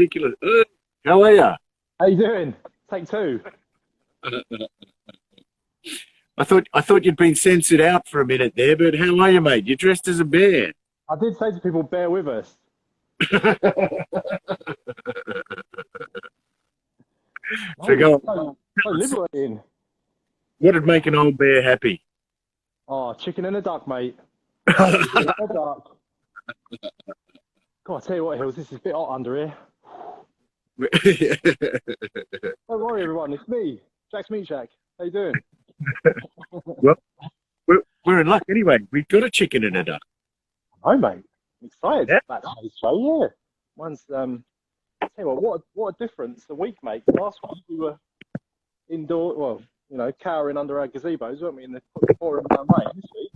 ridiculous. How are you? How you doing? Take two. I thought you'd been censored out for a minute there, but how are you, mate? You're dressed as a bear. I did say to people, bear with us. So go on. So liberating. What'd make an old bear happy? Oh, chicken and a duck, mate. Chicken and a duck. God, I tell you what, Hills, this is a bit hot under here. Don't worry, everyone. It's me, Jack's Meat Shack. How you doing? Well, we're in luck anyway. We've got a chicken and a duck. Oh, mate. I'm excited Yeah. about today's show, yeah. Mine's, I tell you what a difference a week makes. Last week we were indoor, well, you know, cowering under our gazebos, weren't we, in the pouring down rain this week?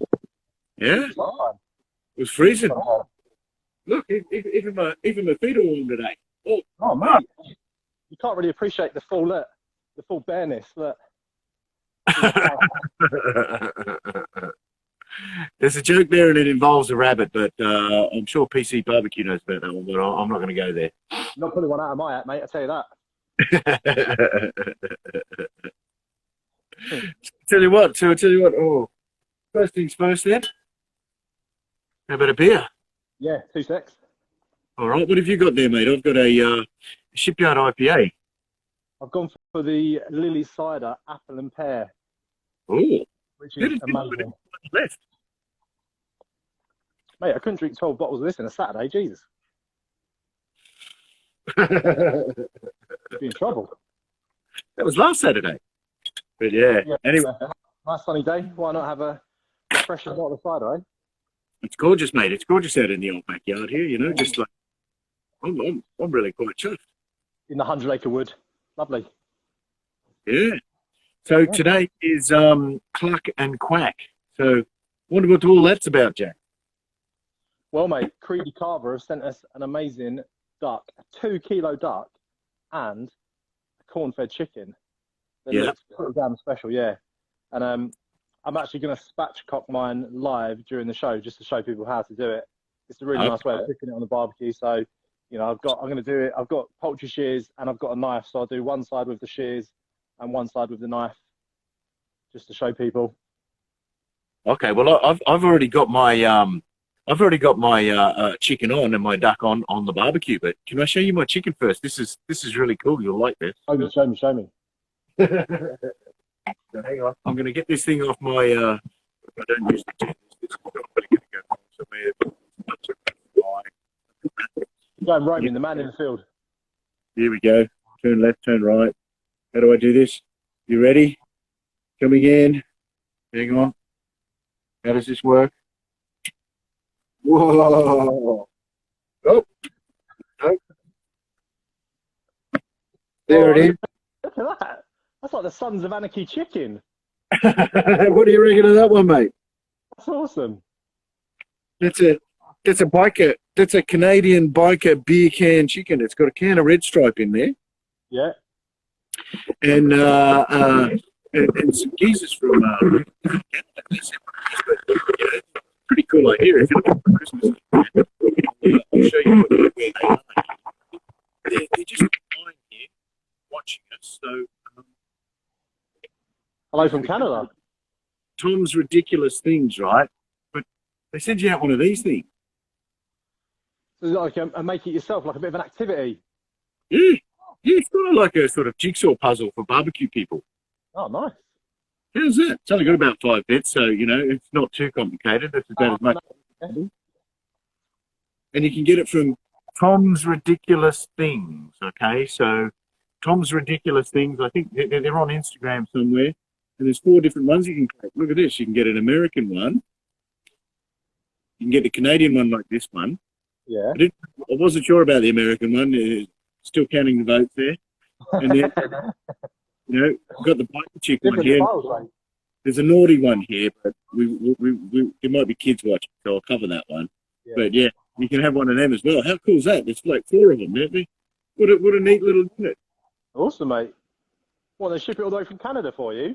Yeah. It was freezing. Look, even my feet are warm today. Oh, mate. You can't really appreciate the full bareness, look. There's a joke there and it involves a rabbit, but I'm sure PC Barbecue knows about that one, but I'm not going to go there. Not putting one out of my hat, mate, I'll tell you that. Tell you what, oh, first things first then. How about a beer? Yeah, 2 secs. All right, what have you got there, mate? I've got a Shipyard IPA. I've gone for the Lily Cider Apple and Pear. Oh, which is amazing. Left. Mate, I couldn't drink 12 bottles of this in a Saturday, Jesus. You'd be in trouble. That was last Saturday. But yeah, anyway. Nice sunny day. Why not have a fresh bottle of cider, eh? It's gorgeous, mate. It's gorgeous out in the old backyard here, you know, just like, I'm really quite chuffed. In the 100-acre wood. Lovely. Yeah. So today is Cluck and Quack. So wonder what all that's about, Jack. Well, mate, Creedy Carver have sent us an amazing duck, a 2-kilo duck, and a corn-fed chicken. That looks pretty damn special, yeah. And I'm actually going to spatchcock mine live during the show just to show people how to do it. It's a really nice way of cooking it on the barbecue. So, you know, I'm going to do it. I've got poultry shears and I've got a knife. So I'll do one side with the shears and one side with the knife just to show people. Okay, well, I've already got my chicken on and my duck on the barbecue. But can I show you my chicken first? This is really cool. You'll like this. Show me. So hang on. I'm going to get this thing off my. I don't usually do this. I'm going to go somewhere. Go and roam in the man in the field. Here we go. Turn left, turn right. How do I do this? You ready? Coming in. Hang on. How does this work? Whoa. Oh. Oh. There it is. Look at that. That's like the Sons of Anarchy chicken. What do you reckon of that one, mate? That's awesome. That's a biker. That's a Canadian biker beer can chicken. It's got a can of Red Stripe in there. Yeah. And some geezers from Canada. Pretty cool idea if you're looking for Christmas. I'll show you where they are. They're just flying here, watching us. So. Hello from Canada. Tom's Ridiculous Things, right? But they send you out one of these things. So like make it yourself, like a bit of an activity. Yeah, it's kind of like a sort of jigsaw puzzle for barbecue people. Oh, nice. How's that? It's only got about 5 bits, so, you know, it's not too complicated. It's about as much. No. And you can get it from Tom's Ridiculous Things, okay? So Tom's Ridiculous Things, I think they're on Instagram somewhere. And there's 4 different ones you can get. Look at this. You can get an American one. You can get the Canadian one like this one. Yeah. I wasn't sure about the American one. Still counting the votes there. And then, you know, we've got the biker chick one here. Files, there's a naughty one here, but there might be kids watching, so I'll cover that one. Yeah. But yeah, you can have one of them as well. How cool is that? There's like 4 of them, don't they? What a neat little unit. Awesome, mate. Well, they ship it all the way from Canada for you?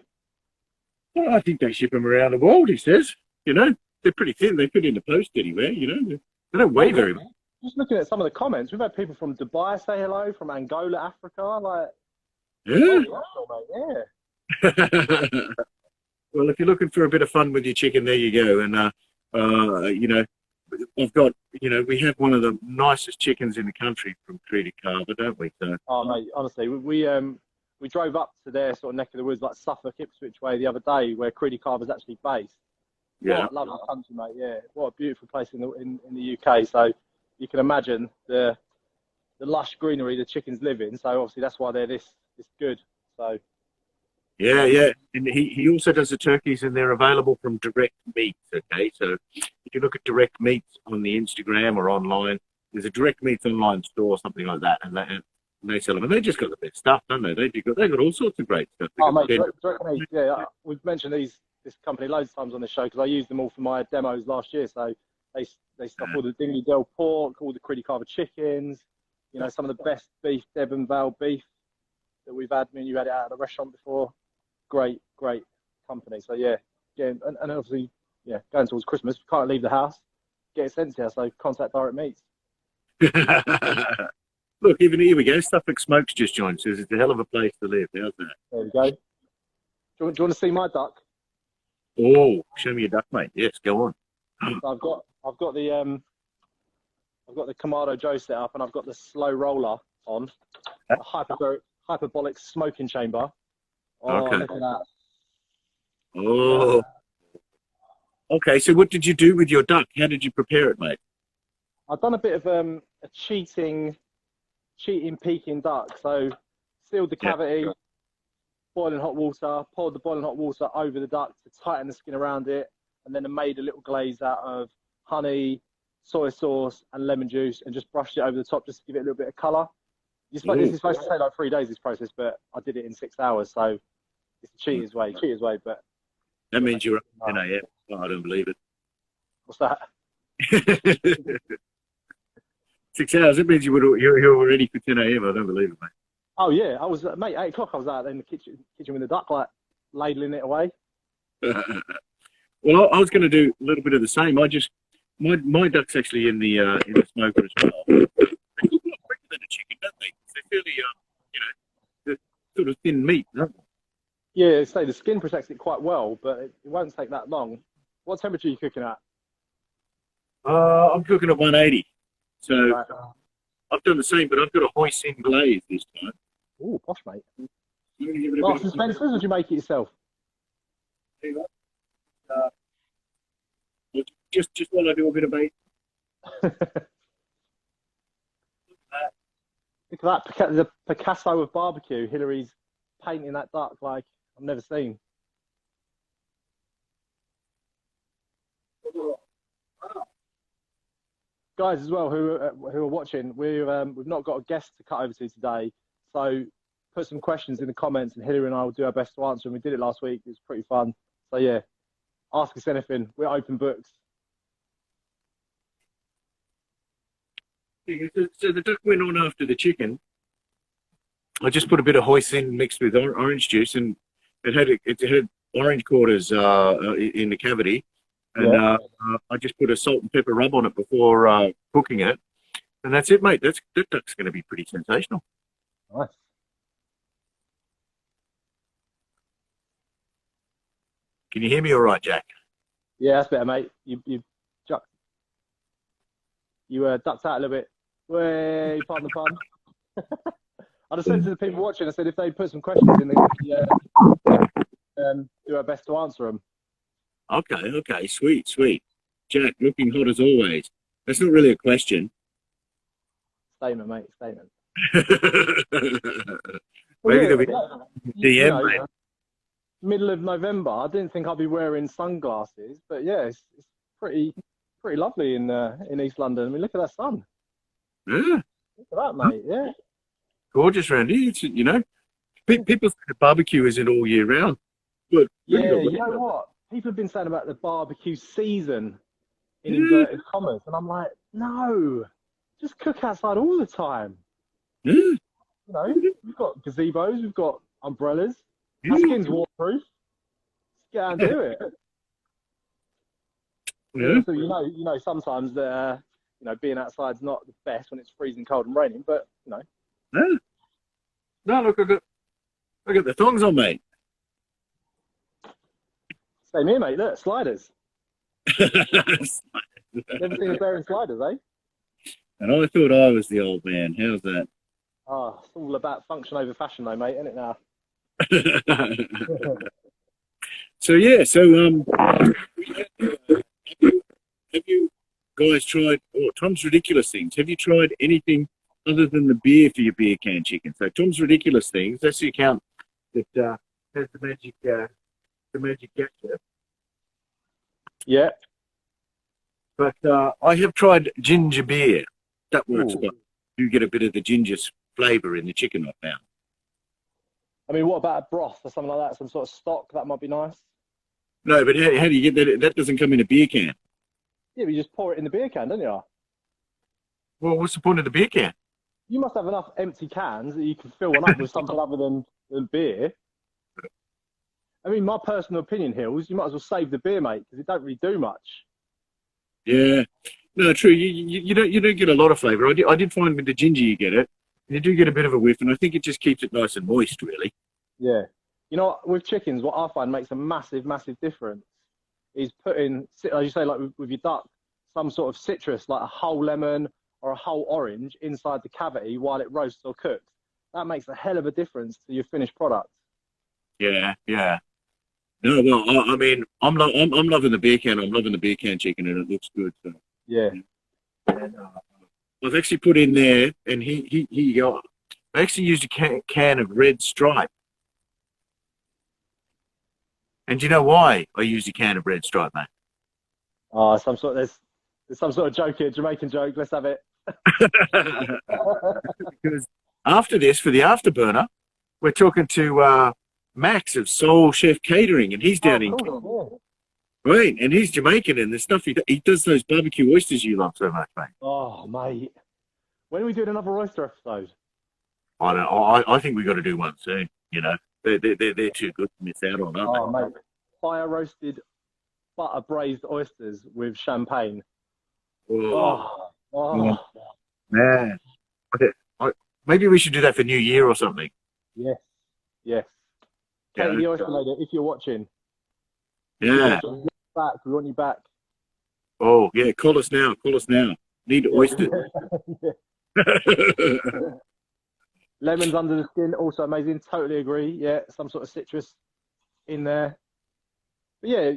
Well, I think they ship them around the world, he says. You know, they're pretty thin. They fit in the post anywhere, you know. They don't weigh very much. just looking at some of the comments, we've had people from Dubai say hello, from Angola, Africa, like, Yeah. oh, yeah. Well, if you're looking for a bit of fun with your chicken, there you go. And you know, I've got, you know, we have one of the nicest chickens in the country from Creedy Carver, don't we? So. Oh, mate, honestly, we drove up to their sort of neck of the woods, like Suffolk, Ipswich way, the other day, where Creedy Carver's actually based. Yeah. What a lovely country, mate. Yeah, what a beautiful place in the UK. So you can imagine the lush greenery the chickens live in. So obviously that's why they're this good. So. Yeah, yeah. And he also does the turkeys, and they're available from Direct Meats, okay? So if you look at Direct Meats on the Instagram or online, there's a Direct Meats online store or something like that, and they sell them. And they just got the best stuff, don't they? They've got all sorts of great stuff. Oh, mate, Direct Meats, yeah. We've mentioned this company loads of times on the show because I used them all for my demos last year. So they stock all the Dingley Dell pork, all the Creedy Carver chickens, you know, some of the best beef, Devon Vale beef that we've had. I mean, you had it out at the restaurant before. Great company. So yeah, and obviously, yeah, going towards Christmas, we can't leave the house, get it sent here. So contact Direct Meats. Look, even here we go. Suffolk Smokes just joined. Says it's a hell of a place to live. How's that? There we go. Do you want to see my duck? Oh, show me your duck, mate. Yes, go on. So I've got the Kamado Joe set up, and I've got the slow roller on, a hyperbolic smoking chamber. Oh, okay. Look at that. Oh. Okay, so what did you do with your duck? How did you prepare it, mate? I've done a bit of a cheating peking duck. So sealed the cavity, boiling hot water, poured the boiling hot water over the duck to tighten the skin around it, and then I made a little glaze out of honey, soy sauce, and lemon juice, and just brushed it over the top just to give it a little bit of colour. This is supposed to take like 3 days, this process, but I did it in 6 hours, so it's a cheater's way, but... That means you're up at 10 a.m. Oh, I don't believe it. What's that? 6 hours, it means you're ready for 10 a.m. I don't believe it, mate. Oh, yeah, I was, mate, 8 o'clock I was out in the kitchen with the duck, like, ladling it away. Well, I was going to do a little bit of the same. My duck's actually in the smoker as well. They look a lot quicker than a chicken, don't they? They're fairly, you know, they're sort of thin meat, don't they? Yeah, so the skin protects it quite well, but it won't take that long. What temperature are you cooking at? I'm cooking at 180. So Right. I've done the same, but I've got a hoisin glaze this time. Ooh, posh, mate. Give Marks and Spencer's, or did you make it yourself? Just while I do a bit of bait. Look at that, the Picasso of barbecue. Hillary's painting that duck like I've never seen. Guys as well who are watching, we've not got a guest to cut over to today, so put some questions in the comments and Hillary and I will do our best to answer them. We did it last week, it was pretty fun. So yeah, ask us anything, we're open books. So the duck went on after the chicken. I just put a bit of hoisin mixed with orange juice, and it had orange quarters in the cavity, and I just put a salt and pepper rub on it before cooking it, and that's it, mate. That duck's going to be pretty sensational. Nice. Can you hear me all right, Jack? Yeah, that's better, mate. You ducked out a little bit. Way, pardon the pun. I just said to the people watching, I said if they put some questions in, do our best to answer them. Okay, sweet. Jack, looking hot as always. That's not really a question. Statement, mate, statement. Maybe there'll be DM, mate. Middle of November. I didn't think I'd be wearing sunglasses, but yeah, it's pretty lovely in East London. I mean, look at that sun. Yeah. Look at that, mate. Yeah. Gorgeous around here. It's, you know, people think the barbecue isn't all year round. But yeah, you know what? People have been saying about the barbecue season in inverted commas, and I'm like, no, just cook outside all the time. Yeah. You know, we've got gazebos, we've got umbrellas. Our skin's waterproof. Just get out and do it. Yeah. So you know, sometimes you know, being outside's not the best when it's freezing cold and raining, but, you know. No, no, look, I got the thongs on, mate. Same here, mate. Look, sliders. Never seen a bear in sliders, eh? And I thought I was the old man. How's that? Oh, it's all about function over fashion, though, mate, isn't it now? So yeah, so have you guys tried? Oh, Tom's Ridiculous Things. Have you tried anything other than the beer for your beer can chicken? So Tom's Ridiculous Things. That's the account that has the magic gesture. Yeah. But I have tried ginger beer. That works. Ooh. Well. You get a bit of the ginger flavour in the chicken I found. I mean, what about a broth or something like that? Some sort of stock? That might be nice. No, but how do you get that? That doesn't come in a beer can. Yeah, but you just pour it in the beer can, don't you? Well, what's the point of the beer can? You must have enough empty cans that you can fill one up with something other than beer. I mean, my personal opinion, Hills, you might as well save the beer, mate, because it don't really do much. Yeah, no, true. You don't get a lot of flavour. I did find with the ginger you get it. You do get a bit of a whiff, and I think it just keeps it nice and moist, really. Yeah. You know, with chickens, what I find makes a massive, massive difference is putting, as you say, like with your duck, some sort of citrus, like a whole lemon or a whole orange inside the cavity while it roasts or cooks. That makes a hell of a difference to your finished product. Yeah, yeah. No, well, I mean, I'm loving the beer can. I'm loving the beer can chicken, and it looks good. So. Yeah. And, I've actually put in there, and I actually used a can of Red Stripe. And do you know why I used a can of Red Stripe, mate? Oh, there's some sort of joke here, Jamaican joke. Let's have it. Because after this, for the afterburner, we're talking to Max of Soul Chef Catering, and he's down in Cool. right, and he's Jamaican, and the stuff he does those barbecue oysters you love so much, mate. Oh, mate. When are we doing another oyster episode? I don't know. I think we've got to do one soon. You know, they're too good to miss out on, aren't Oh, mate. Fire roasted butter braised oysters with champagne. they? Oh. Man. Maybe we should do that for New Year or something. Yes. Yes. Yeah. Katie the oyster lady, if you're watching. Yeah. Back. We want you back. Oh, yeah. Call us now. Call us now. Need oysters. Lemons under the skin, also amazing. Totally agree. Yeah, some sort of citrus in there. But yeah,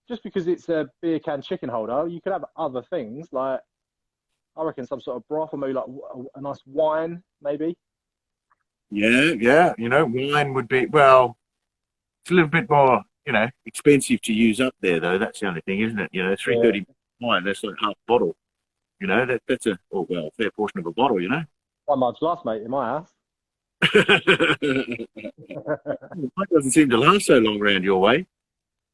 just because it's a beer can chicken holder, you could have other things like, I reckon, some sort of broth, or maybe like a nice wine, maybe. Yeah. You know, wine would be, well, it's a little bit more, you know, expensive to use up there, though. That's the only thing, isn't it? You know, $3.30 wine, that's like half a bottle. You know, that's a fair portion of a bottle, you know. One large glass, mate, in my house. Mine doesn't seem to last so long around your way.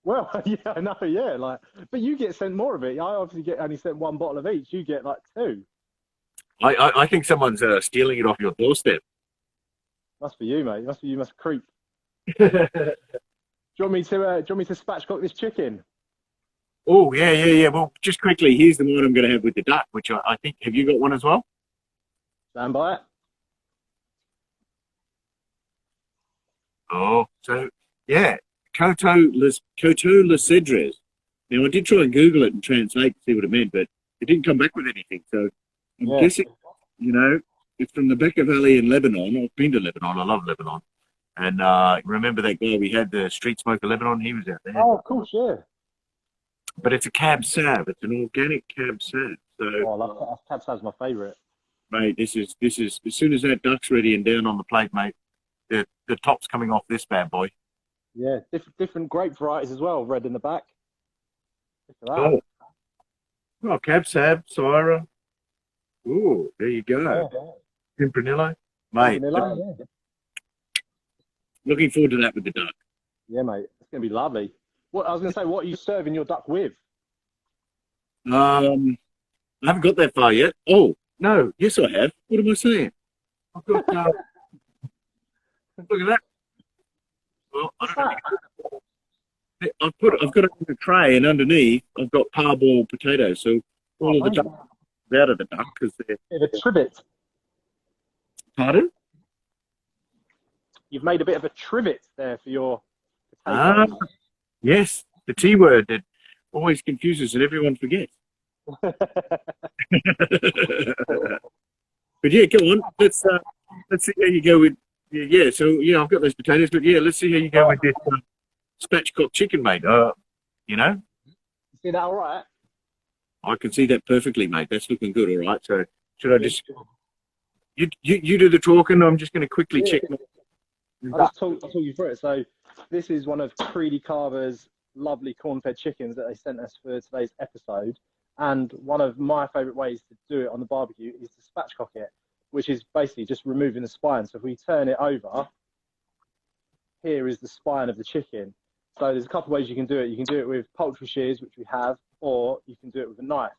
Well, yeah, I know, yeah. But you get sent more of it. I obviously only sent one bottle of each. You get like two. I think someone's stealing it off your doorstep. Must be you, mate. You must creep. Do you want me to spatchcock this chicken? Oh, yeah. Well, just quickly, here's the one I'm going to have with the duck, which I think, have you got one as well? Stand by it. Oh, so, yeah, Coteaux Cedres. Now, I did try and Google it and translate to see what it meant, but it didn't come back with anything. So I'm guessing, you know, it's from the Bekaa Valley in Lebanon. I've been to Lebanon. I love Lebanon. And remember that guy we had, the street smoker Lebanon? He was out there. Oh, of course, yeah. But it's a cab sauv. It's an organic cab sauv. So, I love cab sauv's my favourite. Mate, this is as soon as that duck's ready and down on the plate, mate, the top's coming off this bad boy. Yeah, different grape varieties as well. Red in the back. Look at that. Oh, cab sauv, Syrah. Ooh, there you go. Pimpernillo, mate. Looking forward to that with the duck. Yeah, mate, it's gonna be lovely. What I was gonna say, what are you serving your duck with? I haven't got that far yet. Oh no, yes I have. What am I saying? I've got. Look at that. Well, I don't know. I've got it in a tray, and underneath I've got parboiled potatoes. So all of the duck out of the duck because they're... Bit of a trivet. Pardon? You've made a bit of a trivet there for your Ah, potatoes. yes, the T word that always confuses and everyone forgets. But yeah, go on. Let's see how you go with So yeah, I've got those potatoes, but yeah, let's see how you go with this spatchcock chicken, mate. You know, See that all right? I can see that perfectly, mate. That's looking good. All right. So should I just you do the talking? I'm just going to quickly check. I'll talk you through it. So this is one of Creedy Carver's lovely corn-fed chickens that they sent us for today's episode. And one of my favourite ways to do it on the barbecue is to spatchcock it, which is basically just removing the spine. So if we turn it over, here is the spine of the chicken. So there's a couple of ways you can do it. You can do it with poultry shears, which we have, or you can do it with a knife.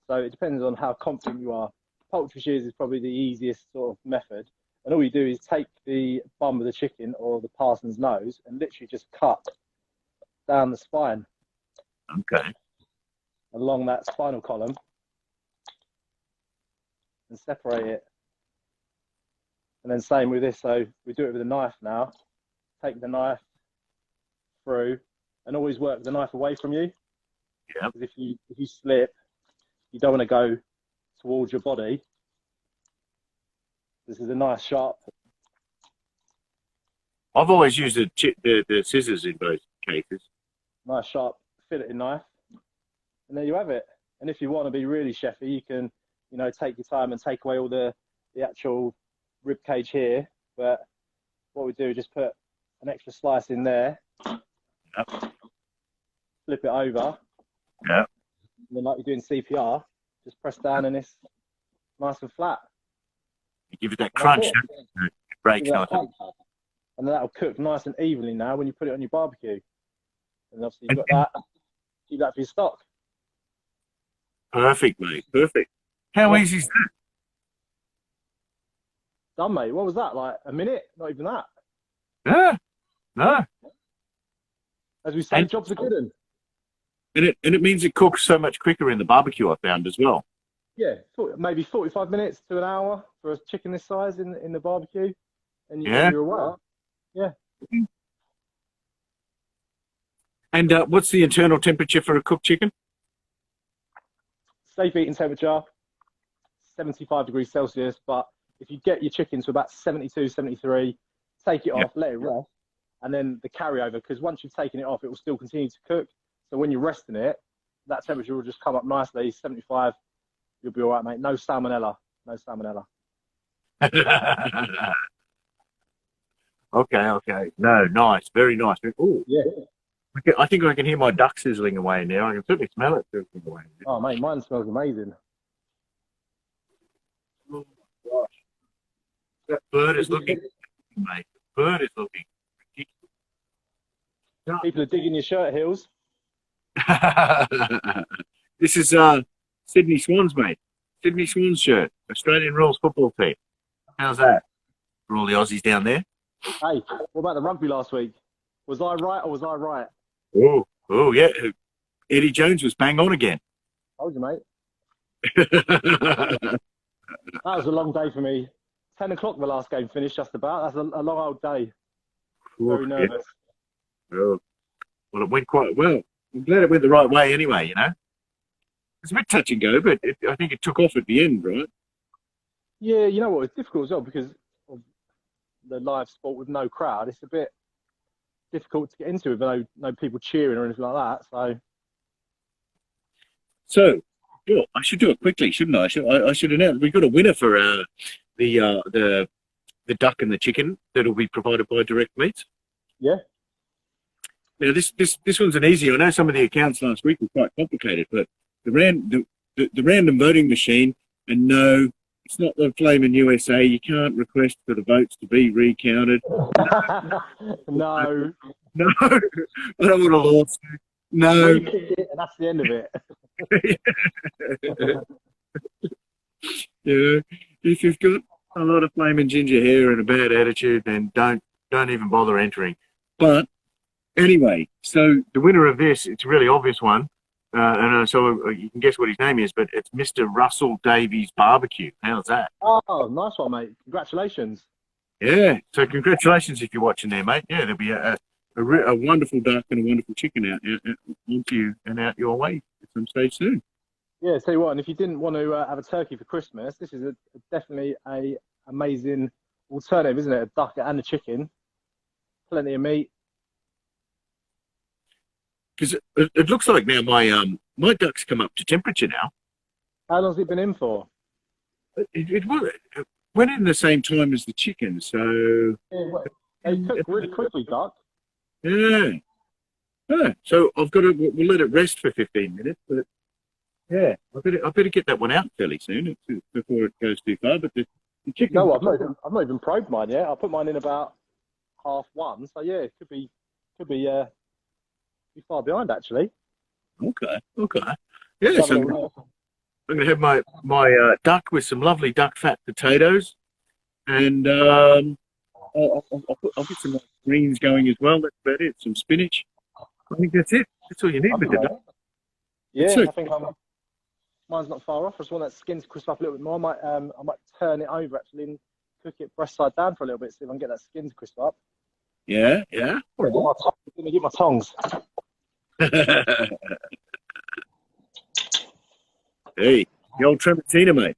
So it depends on how confident you are. Poultry shears is probably the easiest sort of method. And all you do is take the bum of the chicken or the parson's nose and literally just cut down the spine. Okay. Along that spinal column and separate it. And then same with this. So we do it with a knife now. Take the knife through and always work the knife away from you. Yeah. Because if you slip, you don't want to go towards your body. This is a nice sharp. I've always used the scissors in both cases. Nice sharp filleted knife. And there you have it. And if you want to be really chefy, you can, take your time and take away all the actual rib cage here. But what we do is just put an extra slice in there. Yep. Flip it over. Yeah. And then like you're doing CPR, just press down and it's nice and flat. You give it that crunch. It breaks. And then that'll cook nice and evenly now when you put it on your barbecue. And obviously you've got that. Keep that for your stock. Perfect, mate. Perfect. How easy is that? Done, mate. What was that? Like a minute? Not even that. Yeah. No. As we say, jobs are good. And it means it cooks so much quicker in the barbecue, I found as well. Yeah, maybe 45 minutes to an hour for a chicken this size in the barbecue. And you're away. Yeah. And what's the internal temperature for a cooked chicken? Safe eating temperature, 75 degrees Celsius. But if you get your chicken to about 72, 73, take it off, let it rest. And then the carryover, because once you've taken it off, it will still continue to cook. So when you're resting it, that temperature will just come up nicely, 75. You'll be all right, mate. No salmonella. No salmonella. Okay. No, nice. Very nice. Oh, yeah. I think I can hear my duck sizzling away now. I can certainly smell it sizzling away. Oh, mate, mine smells amazing. Oh, my gosh. That bird is looking, mate. The bird is looking ridiculous. People are digging your shirt heels. This is Sydney Swans, mate. Sydney Swans shirt. Australian rules football team. How's that? For all the Aussies down there. Hey, what about the rugby last week? Was I right or was I right? Oh, yeah. Eddie Jones was bang on again. Told you, mate. That was a long day for me. 10 o'clock the last game finished just about. That's a long old day. Very nervous. Yeah. Well, it went quite well. I'm glad it went the right way anyway, It's a bit touch and go, but I think it took off at the end, right? Yeah, you know what? It's difficult as well because of the live sport with no crowd. It's a bit difficult to get into with no people cheering or anything like that. So I should do it quickly, shouldn't I? I should announce we've got a winner for the duck and the chicken that'll be provided by Direct Meats. Yeah. Now this one's an easy. I know some of the accounts last week were quite complicated, but the random voting machine, and no, it's not the Flaming USA. You can't request for the votes to be recounted. No, I don't want a lawsuit. No, and that's the end of it. Yeah, if you've got a lot of flaming ginger hair and a bad attitude, then don't even bother entering. But anyway, so the winner of this, it's a really obvious one. so you can guess what his name is, but it's Mr. Russell Davies Barbecue. How's that? Oh, nice one, mate. Congratulations. Yeah. So congratulations if you're watching there, mate. Yeah, there'll be a wonderful duck and a wonderful chicken out into you and out your way at some stage soon. Yeah, tell you what, and if you didn't want to have a turkey for Christmas, this is definitely a amazing alternative, isn't it? A duck and a chicken, plenty of meat. Because it looks like now my ducks come up to temperature now. How long's it been in for? It went in the same time as the chicken, so They cook really quickly, duck. yeah. So we'll let it rest for 15 minutes, but yeah, I better get that one out fairly soon before it goes too far. But the chicken. No, I've not even probed mine yet. I put mine in about 1:30, so yeah, it could be far behind actually. Okay. Yeah, so I'm going to have my duck with some lovely duck fat potatoes, and I'll get some greens going as well. That's about it. Some spinach. I think that's it. That's all you need with the duck. Yeah, So, I think mine's not far off. I just want that skin to crisp up a little bit more. I might turn it over actually and cook it breast side down for a little bit, see if I can get that skin to crisp up. Yeah. Let me get my tongs. Hey, the old Trementina, mate.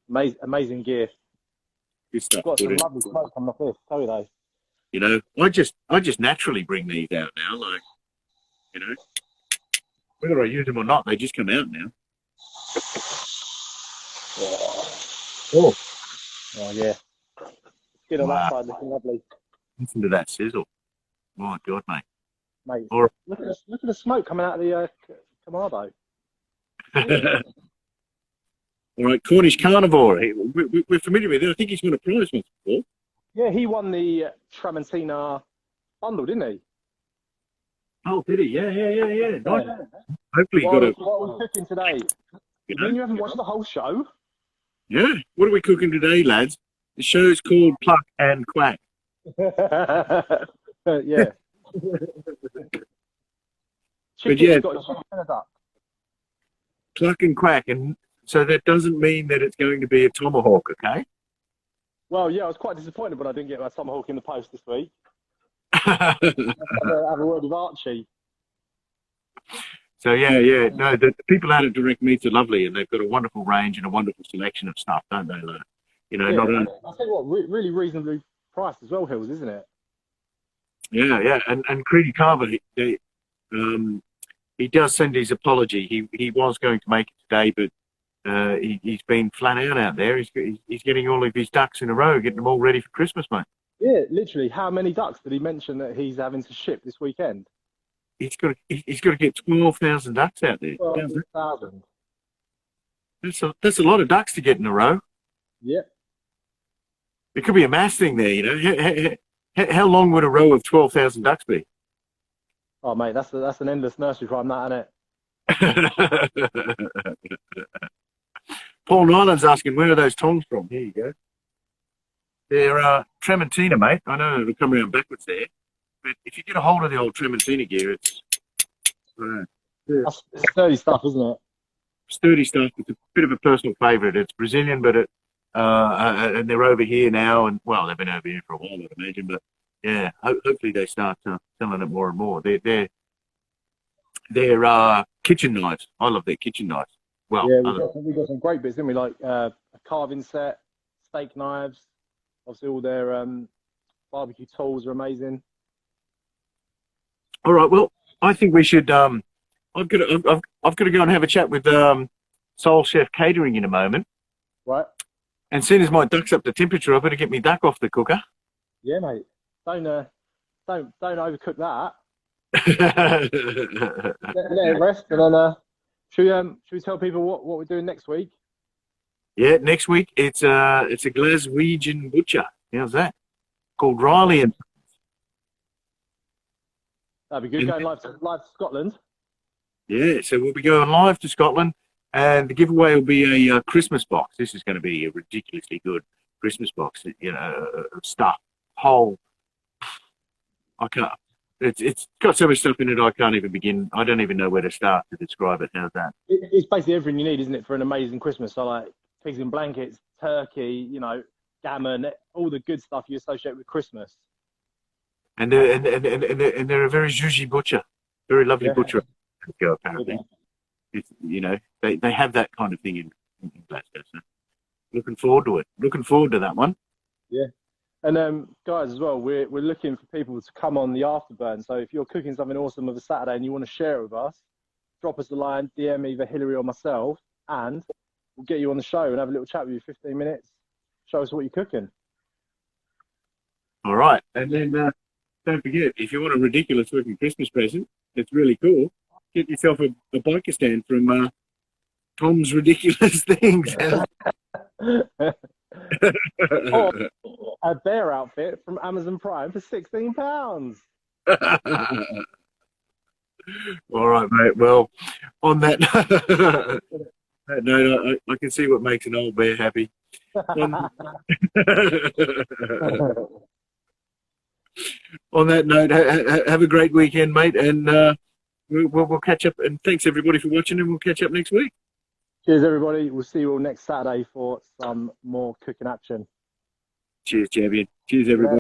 Mate, amazing gear. Good stuff. Got some lovely smoke coming off this, tell you though. You know, I just naturally bring these out now, like, you know, whether I use them or not, they just come out now. Oh yeah. Skin on that side looking lovely. Listen to that sizzle. My God, mate. Look at the smoke coming out of the Kamado. All right, Cornish Carnivore. We're familiar with it. I think he's won a prize once before. Yeah, he won the Tramontina bundle, didn't he? Oh, did he? Yeah. Nice. Hopefully he got it. What are we cooking today? You haven't watched the whole show? Yeah. What are we cooking today, lads? The show's called Cluck and Quack. Yeah. But yeah, got chicken and a duck. Cluck and Quack, and so that doesn't mean that it's going to be a tomahawk, okay? Well, yeah, I was quite disappointed when I didn't get my tomahawk in the post this week. Have a word with Archie. So yeah. No, the people out at Direct Meats are lovely, and they've got a wonderful range and a wonderful selection of stuff, don't they? Like, you know, not only. I tell you what, really reasonably priced as well, Hills, isn't it? Yeah, and Creedy Carver, he does send his apology. He was going to make it today, but he's been flat out there. He's getting all of his ducks in a row, getting them all ready for Christmas, mate. Yeah, literally. How many ducks did he mention that he's having to ship this weekend? He's got to get 12,000 ducks out there. 12,000. That's a lot of ducks to get in a row. Yeah. It could be a mass thing there, you know. How long would a row of 12,000 ducks be? Oh, mate, that's an endless nursery rhyme, that, isn't it? Paul Nyland's asking, where are those tongs from? Here you go. They're Trementina, mate. I know it'll come around backwards there. But if you get a hold of the old Trementina gear, it's sturdy stuff, isn't it? Sturdy stuff. It's a bit of a personal favourite. It's Brazilian, but and they're over here now. And, well, they've been over here for a while, I'd imagine. But, yeah, hopefully they start selling it more and more. They're kitchen knives. I love their kitchen knives. Well, yeah, we've got some great bits, didn't we? Like a carving set, steak knives. Obviously, all their barbecue tools are amazing. All right. Well, I think we should. I've got to go and have a chat with Soul Chef Catering in a moment. Right. And as soon as my duck's up to temperature, I better get my duck off the cooker. Yeah, mate. Don't overcook that. let it rest, and then should we tell people what we're doing next week? Yeah, next week it's a Glaswegian butcher. How's that? Called Riley and. That'd be good. Going live to Scotland. Yeah, so we'll be going live to Scotland, and the giveaway will be a Christmas box. This is going to be a ridiculously good Christmas box. You know, stuff whole. I can't. It's got so much stuff in it I can't even begin. I don't even know where to start to describe it. How's that? It's basically everything you need, isn't it, for an amazing Christmas? So like pigs in blankets, turkey, you know, gammon, all the good stuff you associate with Christmas. And they're a very zhuzhy butcher, very lovely butcher. Apparently, it's, you know, they have that kind of thing in Glasgow. So looking forward to it. Looking forward to that one. Yeah. And guys, as well, we're looking for people to come on the Afterburn. So if you're cooking something awesome of a Saturday and you want to share it with us, drop us a line, DM either Hillary or myself, and we'll get you on the show and have a little chat with you, 15 minutes. Show us what you're cooking. All right, and then don't forget, if you want a ridiculous looking Christmas present that's really cool, get yourself a biker stand from Tom's Ridiculous Things. Or a bear outfit from Amazon Prime for £16. All right, mate. Well, on that, that note, I can see what makes an old bear happy. On that note, have a great weekend, mate, and we'll catch up. And thanks everybody for watching, and we'll catch up next week. Cheers, everybody. We'll see you all next Saturday for some more cooking action. Cheers, champion. Cheers, everybody.